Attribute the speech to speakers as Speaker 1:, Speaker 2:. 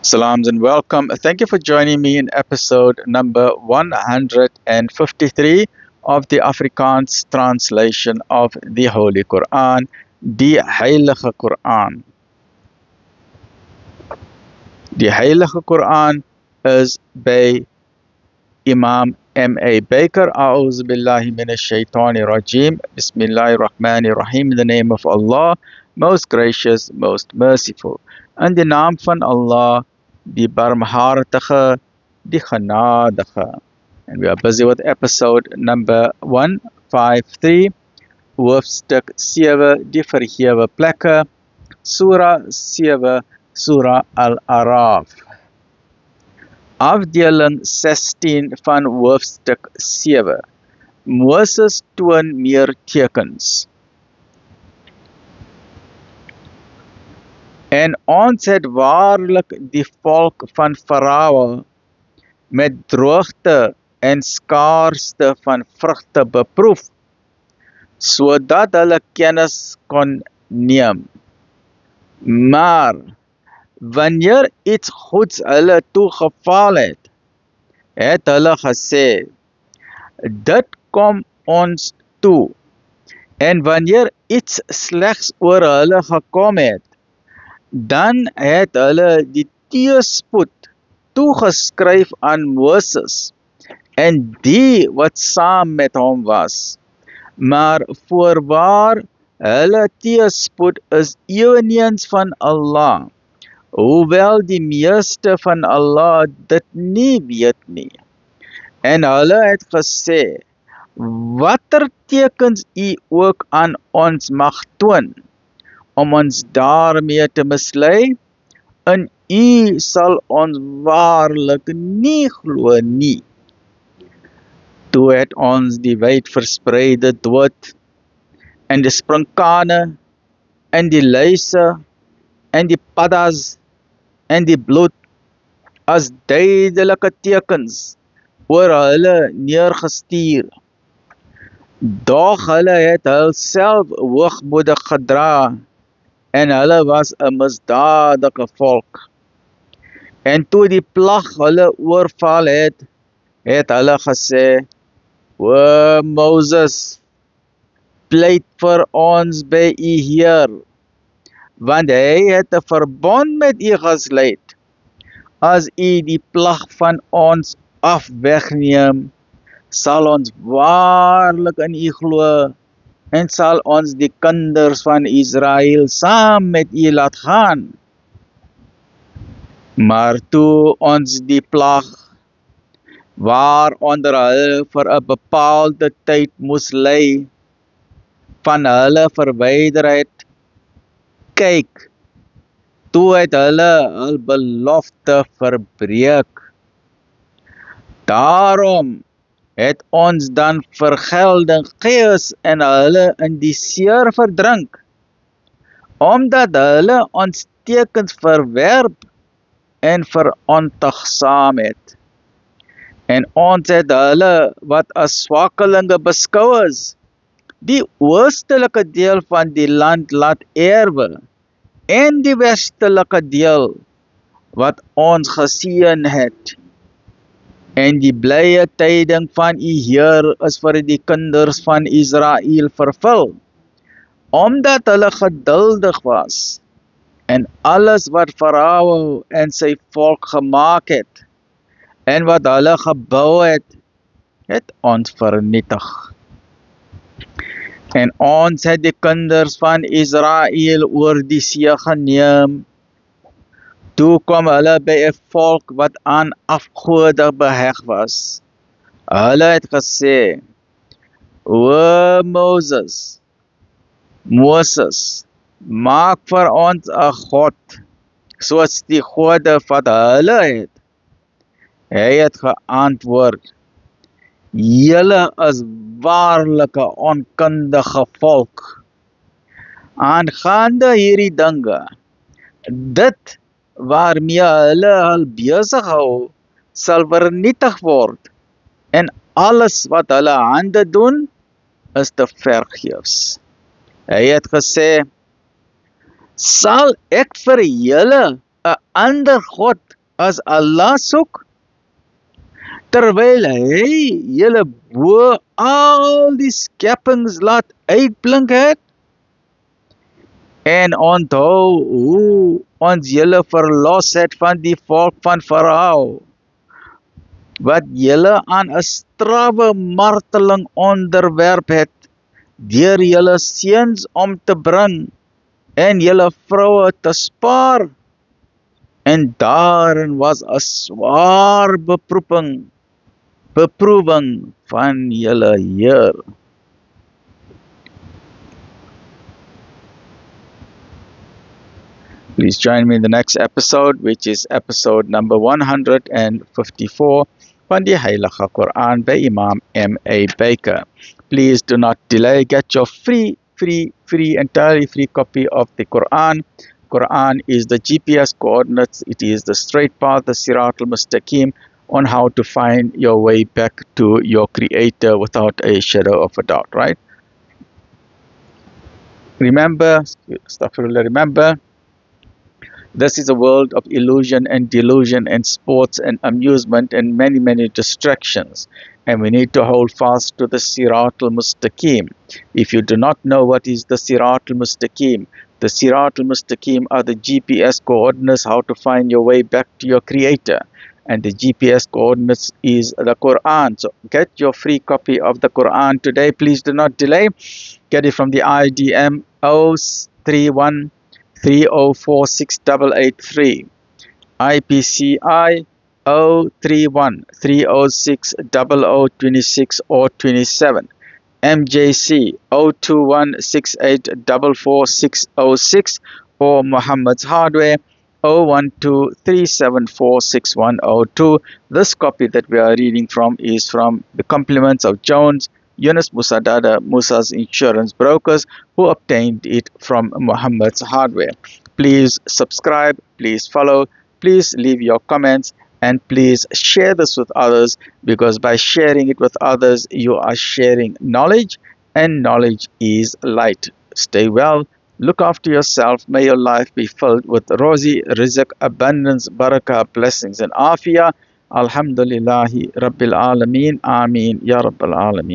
Speaker 1: Salams and welcome. Thank you for joining me in episode number 153 of the Afrikaans translation of the Holy Quran, die Heilige Quran. Die Heilige Quran is by Imam M.A. Baker. A'udhu billahi minash shaitani rajim. Bismillahir Rahmanir Rahim. In the name of Allah, most gracious, most merciful. In die naam van Allah, die barmhartige, die genadige. And we are busy with episode number 153, hoofstuk 7, die verhewe plekke, Surah 7, Surah Al-Araf. Afdeling 16 van hoofstuk 7. Moses toon meer tekens. En ons het waarlik die volk van Farao met droogte en skaarsste van vrugte beproef, sodat hulle kennis kon neem. Maar wanneer iets goeds hulle toegeval het, het hulle gesê, dit kom ons toe. En wanneer iets slegs oor hulle gekom het, dan het hulle die teëspoed toegeskryf aan Moses en die wat saam met hom was. Maar voorwaar, hulle teëspoed is eweneens van Allah, hoewel die meeste van Allah dit nie weet nie. En hulle het gesê, watter tekens u ook aan ons mag toon, om ons daarmee te mislei, en u sal ons waarlik nie glo nie. Toe het ons die wyd verspreide dood, en die sprinkane, en die luise, en die paddas, en die bloed, as duidelike tekens, oor hulle neergestuur. Doch hulle het hulself hoogmoedig gedra, en hulle was 'n misdadige volk. En toe die plag hulle oorval het, het hulle gesê, o Moses, pleit vir ons by u Heer, want hy het 'n verbond met u gesluit. As u die plag van ons af wegneem, sal ons waarlik in u glo, en sal ons die kinders van Israel saam met u laat gaan. Maar toe ons die plag, waaronder hulle vir 'n bepaalde tyd moes lei, van hulle verwyder het, kyk, toe het hulle hul belofte verbreek. Daarom het ons dan vergelding gees en hulle in die seer verdrink, omdat hulle ons tekens verwerp en veronagsaam het. En ons het hulle wat as swakkelinge beskou is, die oostelike deel van die land laat erwe, en die westelike deel wat ons geseën het. En die blye tyding van u Heer is vir die kinders van Israel vervul, omdat hulle geduldig was, en alles wat Farao en sy volk gemaak het, en wat hulle gebou het, het ons vernietig. En ons het die kinders van Israel oor die see geneem. Toe kom hulle by 'n volk wat aan afgode beheg was. Hulle het gesê, o Moses, maak vir ons 'n God, soos die gode wat hulle het. Hy het geantwoord, julle is waarlik 'n onkundige volk. Aangaande hierdie dinge, dit waarmee hulle hul besig hou, sal vernietig word, en alles wat hulle hande doen, is te vergeefs. Hy het gesê, sal ek vir julle 'n ander God as Allah soek, terwyl hy julle bo al die skepings laat uitblink het, en onthou hoe ons julle verlos het van die volk van Farao, wat julle aan 'n strawwe marteling onderwerp het, deur julle seuns om te bring, en julle vroue te spaar, en daarin was 'n swaar beproewing van julle Heer. Please join me in the next episode, which is episode number 154 van die Heilige Quran by Imam M.A. Baker. Please do not delay. Get your entirely free copy of the Quran. Quran is the GPS coordinates. It is the straight path, the Sirat al-Mustaqim, on how to find your way back to your Creator without a shadow of a doubt, right? Remember, this is a world of illusion and delusion and sports and amusement and many, many distractions. And we need to hold fast to the Sirat al-Mustaqim. If you do not know what is the Sirat al-Mustaqim, the Sirat al-Mustaqim are the GPS coordinates, how to find your way back to your Creator. And the GPS coordinates is the Quran. So get your free copy of the Quran today. Please do not delay. Get it from the IDM 031 3046883, IPCI 031 306 0026 or 27, MJC 021 6844 606, or Muhammad's Hardware 012 374 6102. This copy that we are reading from is from the compliments of Jones, Yunus Musa Dada, Musa's Insurance Brokers, who obtained it from Muhammad's Hardware. Please subscribe, please follow, please leave your comments, and please share this with others, because by sharing it with others, you are sharing knowledge, and knowledge is light. Stay well, look after yourself. May your life be filled with rosy rizq, abundance, barakah, blessings, and afiyah. Alhamdulillahi Rabbil Alameen. Ameen Ya Rabbil Alameen.